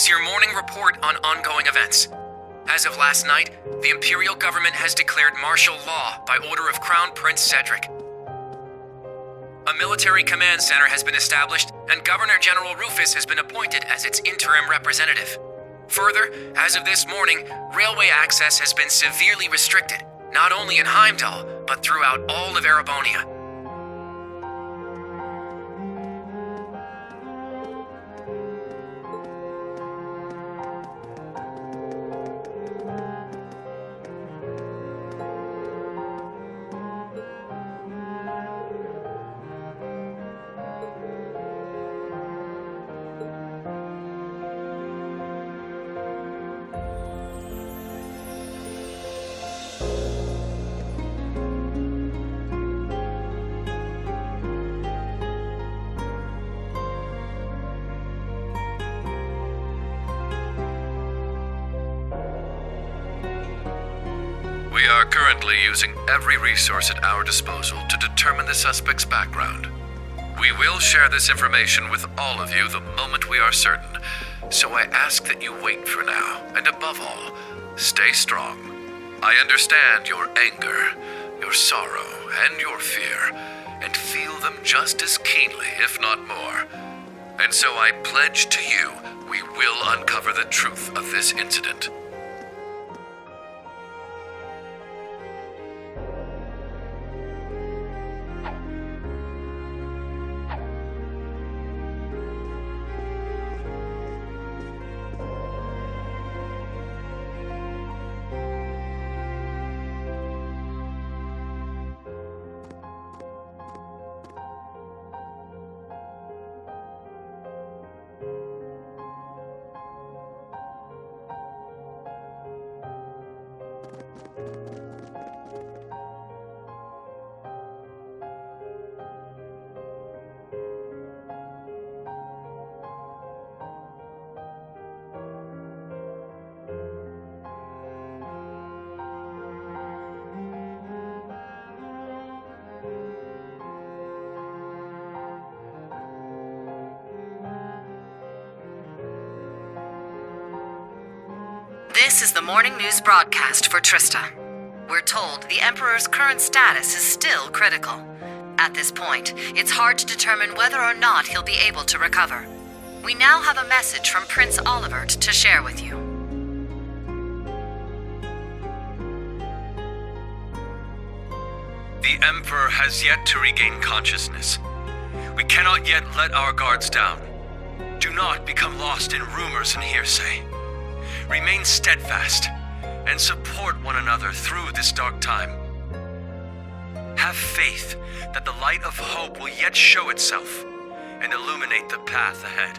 is your morning report on ongoing events. As of last night, the Imperial government has declared martial law by order of Crown Prince Cedric. A military command center has been established, and Governor General Rufus has been appointed as its interim representative. Further, as of this morning, railway access has been severely restricted, not only in Heimdall, but throughout all of Erebonia. We are currently using every resource at our disposal to determine the suspect's background. We will share this information with all of you the moment we are certain, so I ask that you wait for now, and above all, stay strong. I understand your anger, your sorrow, and your fear, and feel them just as keenly, if not more. And so I pledge to you, we will uncover the truth of this incident. This is the morning news broadcast for Trista. We're told the Emperor's current status is still critical. At this point, it's hard to determine whether or not he'll be able to recover. We now have a message from Prince Olivert to share with you. The Emperor has yet to regain consciousness. We cannot yet let our guards down. Do not become lost in rumors and hearsay. Remain steadfast and support one another through this dark time. Have faith that the light of hope will yet show itself and illuminate the path ahead.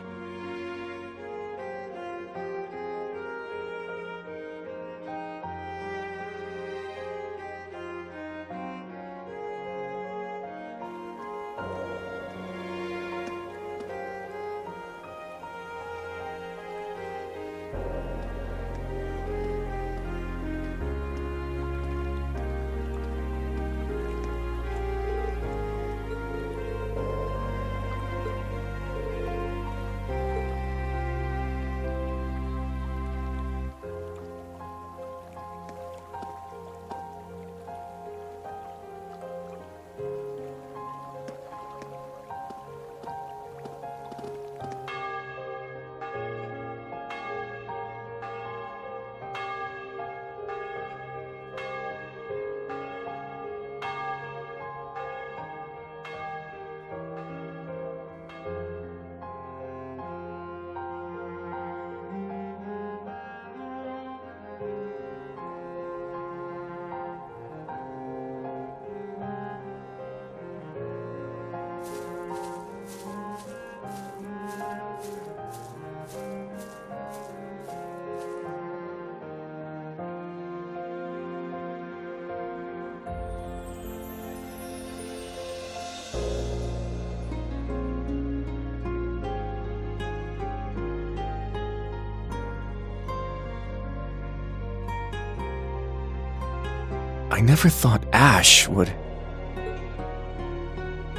I never thought Ash would...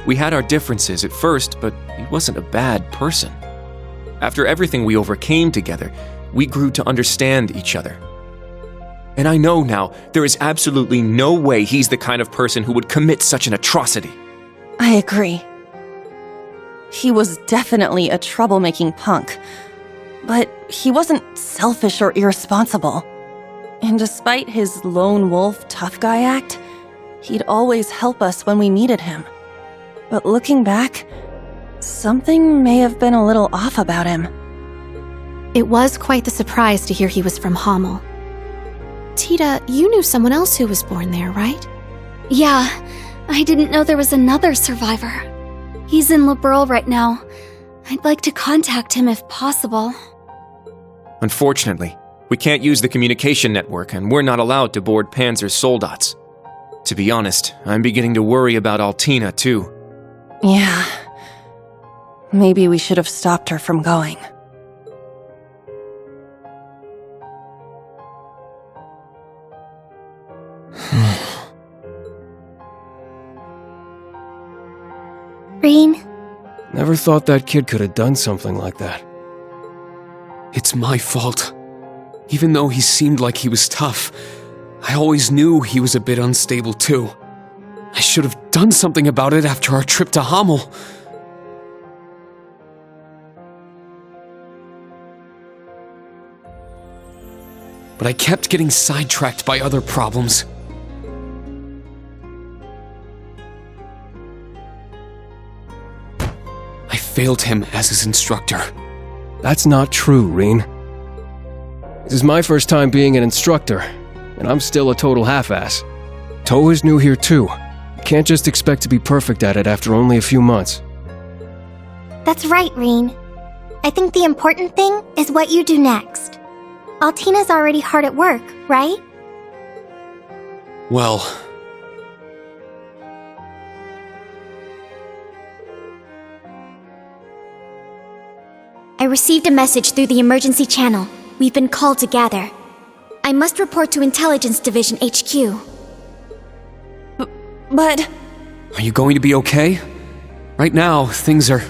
We had our differences at first, but he wasn't a bad person. After everything we overcame together, we grew to understand each other. And I know now there is absolutely no way he's the kind of person who would commit such an atrocity. I agree. He was definitely a troublemaking punk, but he wasn't selfish or irresponsible. And despite his lone wolf tough guy act, he'd always help us when we needed him. But looking back, something may have been a little off about him. It was quite the surprise to hear he was from Hamel. Tita, you knew someone else who was born there, right? Yeah, I didn't know there was another survivor. He's in Liberl right now. I'd like to contact him if possible. Unfortunately, we can't use the communication network, and we're not allowed to board Panzer's soldats. To be honest, I'm beginning to worry about Altina, too. Yeah. Maybe we should have stopped her from going. Reen? Never thought that kid could have done something like that. It's my fault. Even though he seemed like he was tough, I always knew he was a bit unstable too. I should have done something about it after our trip to Hamel. But I kept getting sidetracked by other problems. I failed him as his instructor. That's not true, Reen. This is my first time being an instructor, and I'm still a total half-ass. Toa is new here too. You can't just expect to be perfect at it after only a few months. That's right, Reen. I think the important thing is what you do next. Altina's already hard at work, right? Well... I received a message through the emergency channel. We've been called to gather. I must report to Intelligence Division HQ. But... Are you going to be okay? Right now, things are...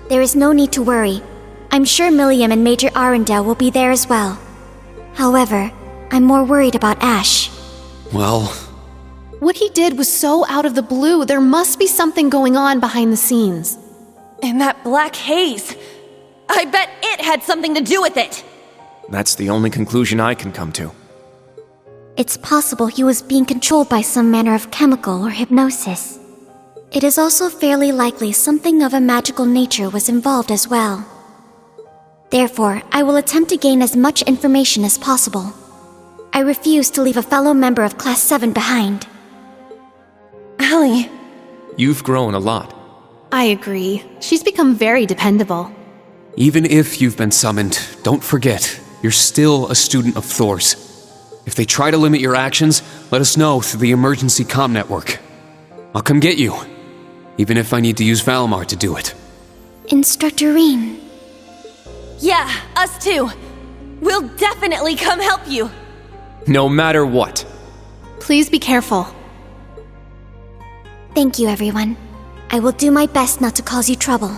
There is no need to worry. I'm sure Milliam and Major Arundel will be there as well. However, I'm more worried about Ash. Well... What he did was so out of the blue. There must be something going on behind the scenes. And that black haze... I bet it had something to do with it! That's the only conclusion I can come to. It's possible he was being controlled by some manner of chemical or hypnosis. It is also fairly likely something of a magical nature was involved as well. Therefore, I will attempt to gain as much information as possible. I refuse to leave a fellow member of Class 7 behind. Allie... You've grown a lot. I agree. She's become very dependable. Even if you've been summoned, don't forget, you're still a student of Thor's. If they try to limit your actions, let us know through the emergency comm network. I'll come get you, even if I need to use Valmar to do it. Instructor Reen. Yeah, us too. We'll definitely come help you. No matter what. Please be careful. Thank you, everyone. I will do my best not to cause you trouble.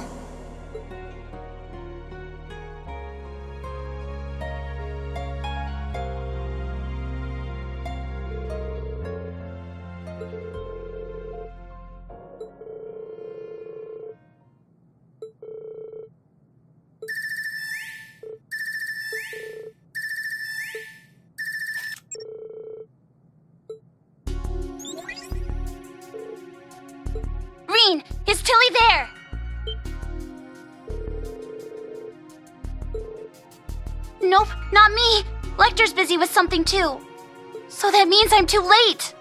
Reen, is Tilly there? Nope, not me. Lecter's busy with something too. So that means I'm too late.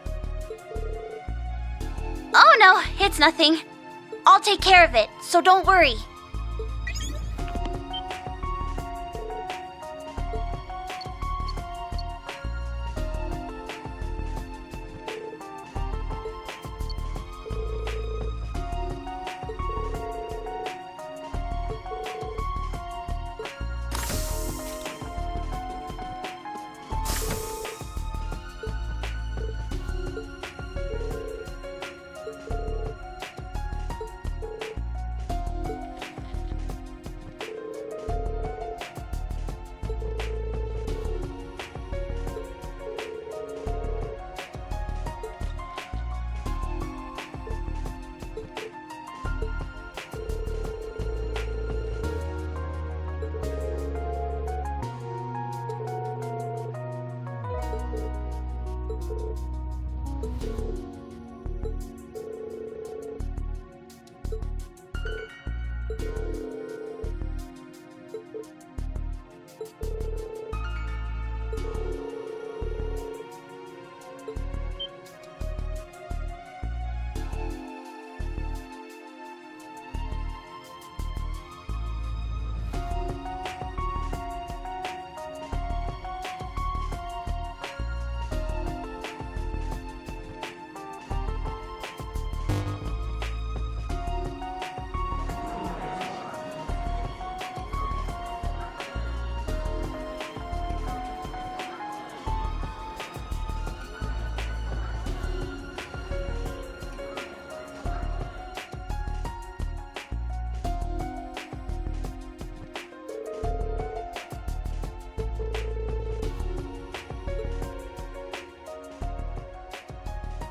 Oh no, it's nothing. I'll take care of it, so don't worry.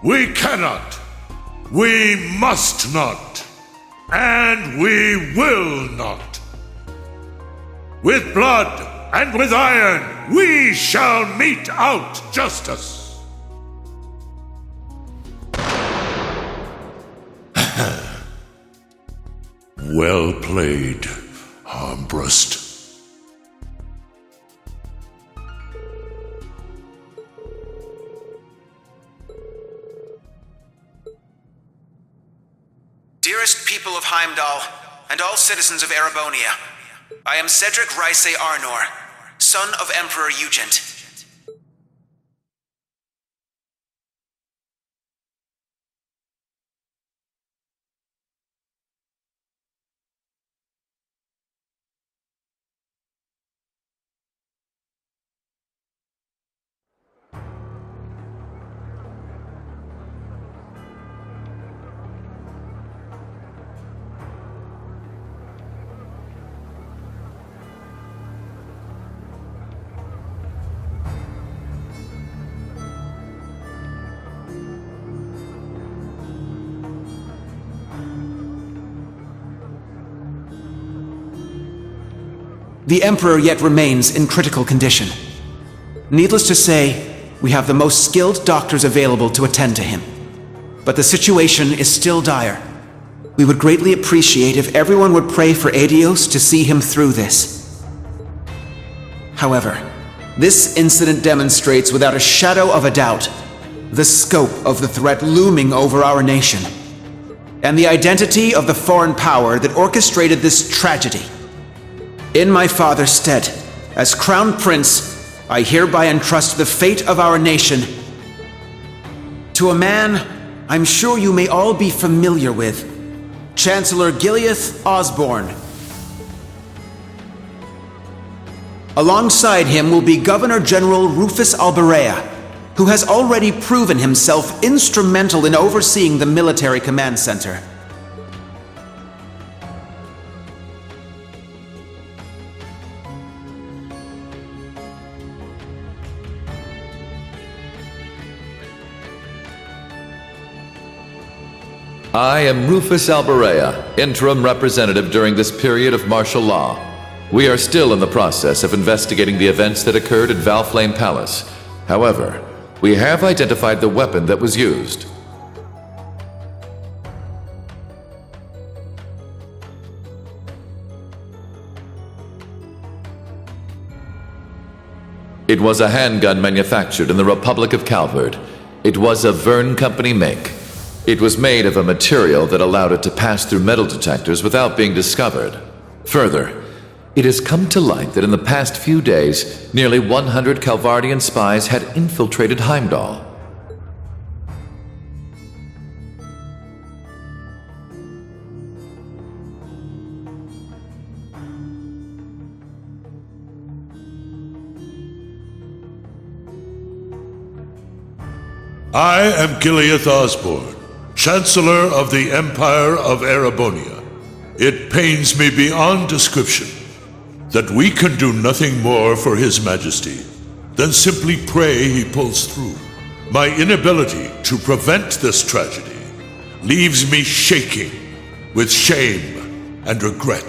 We cannot, we must not, and we will not. With blood and with iron, we shall mete out justice. Well played, Armbrust. Dearest people of Heimdall, and all citizens of Erebonia, I am Cedric Ryce Arnor, son of Emperor Eugent. The Emperor yet remains in critical condition. Needless to say, we have the most skilled doctors available to attend to him. But the situation is still dire. We would greatly appreciate if everyone would pray for Adios to see him through this. However, this incident demonstrates without a shadow of a doubt the scope of the threat looming over our nation, and the identity of the foreign power that orchestrated this tragedy. In my father's stead, as Crown Prince, I hereby entrust the fate of our nation to a man I'm sure you may all be familiar with, Chancellor Osborne. Alongside him will be Governor General Rufus Alberea, who has already proven himself instrumental in overseeing the military command center. I am Rufus Alberea, interim representative during this period of martial law. We are still in the process of investigating the events that occurred at Valflame Palace. However, we have identified the weapon that was used. It was a handgun manufactured in the Republic of Calvard. It was a Verne Company make. It was made of a material that allowed it to pass through metal detectors without being discovered. Further, it has come to light that in the past few days, nearly 100 Calvardian spies had infiltrated Heimdall. I am Gileath Osborne, Chancellor of the Empire of Erebonia. It pains me beyond description that we can do nothing more for His Majesty than simply pray he pulls through. My inability to prevent this tragedy leaves me shaking with shame and regret.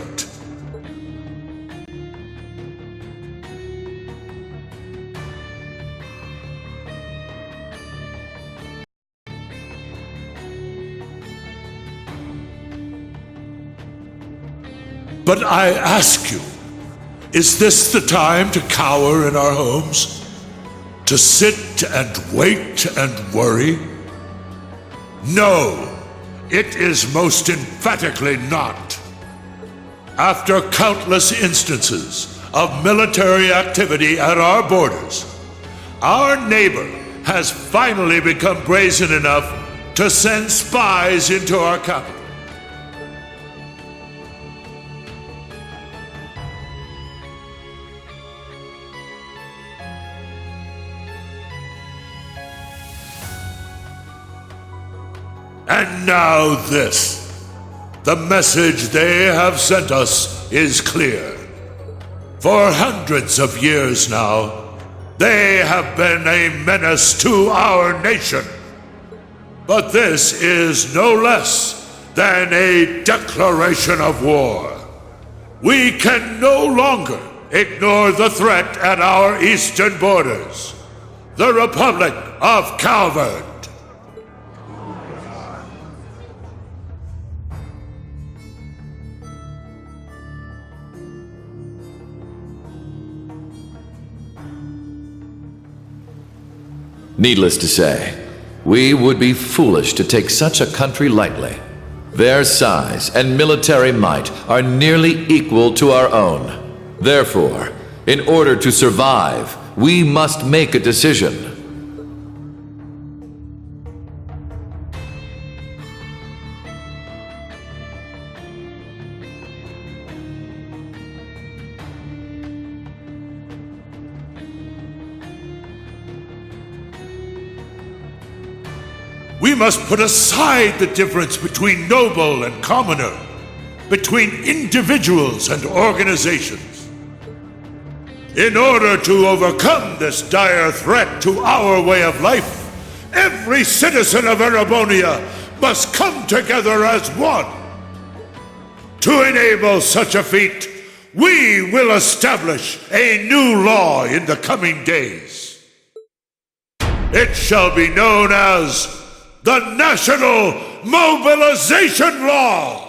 But I ask you, is this the time to cower in our homes? To sit and wait and worry? No, it is most emphatically not. After countless instances of military activity at our borders, our neighbor has finally become brazen enough to send spies into our capital. And now this. The message they have sent us is clear. For hundreds of years now, they have been a menace to our nation. But this is no less than a declaration of war. We can no longer ignore the threat at our eastern borders. The Republic of Calvard. Needless to say, we would be foolish to take such a country lightly. Their size and military might are nearly equal to our own. Therefore, in order to survive, we must make a decision. We must put aside the difference between noble and commoner, between individuals and organizations. In order to overcome this dire threat to our way of life, every citizen of Erebonia must come together as one. To enable such a feat, we will establish a new law in the coming days. It shall be known as the National Mobilization Law!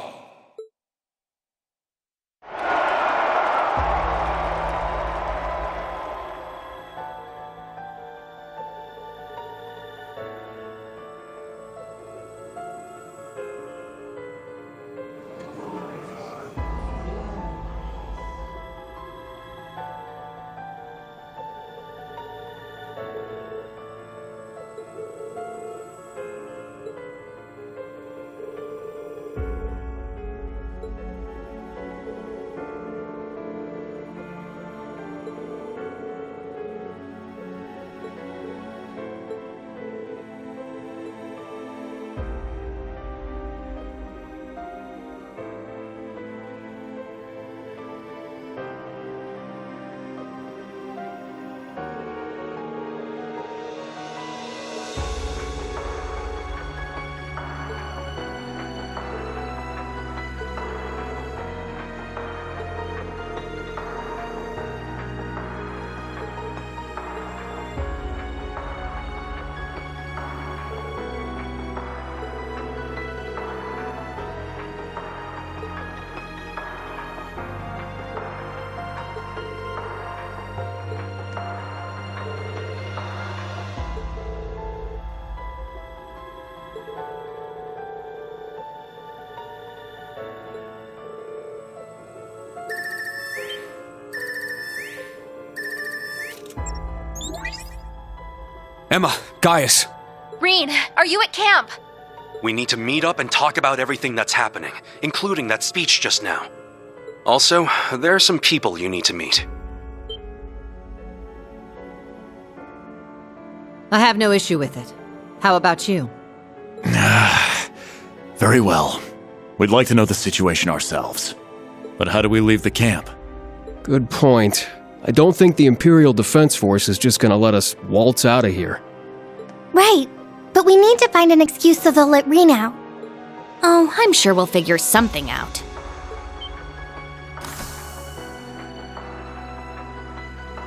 Emma, Gaius. Reed, are you at camp? We need to meet up and talk about everything that's happening, including that speech just now. Also, there are some people you need to meet. I have no issue with it. How about you? Very well. We'd like to know the situation ourselves. But how do we leave the camp? Good point. I don't think the Imperial Defense Force is just gonna let us waltz out of here. Right, but we need to find an excuse so they'll let Reen out. Oh, I'm sure we'll figure something out.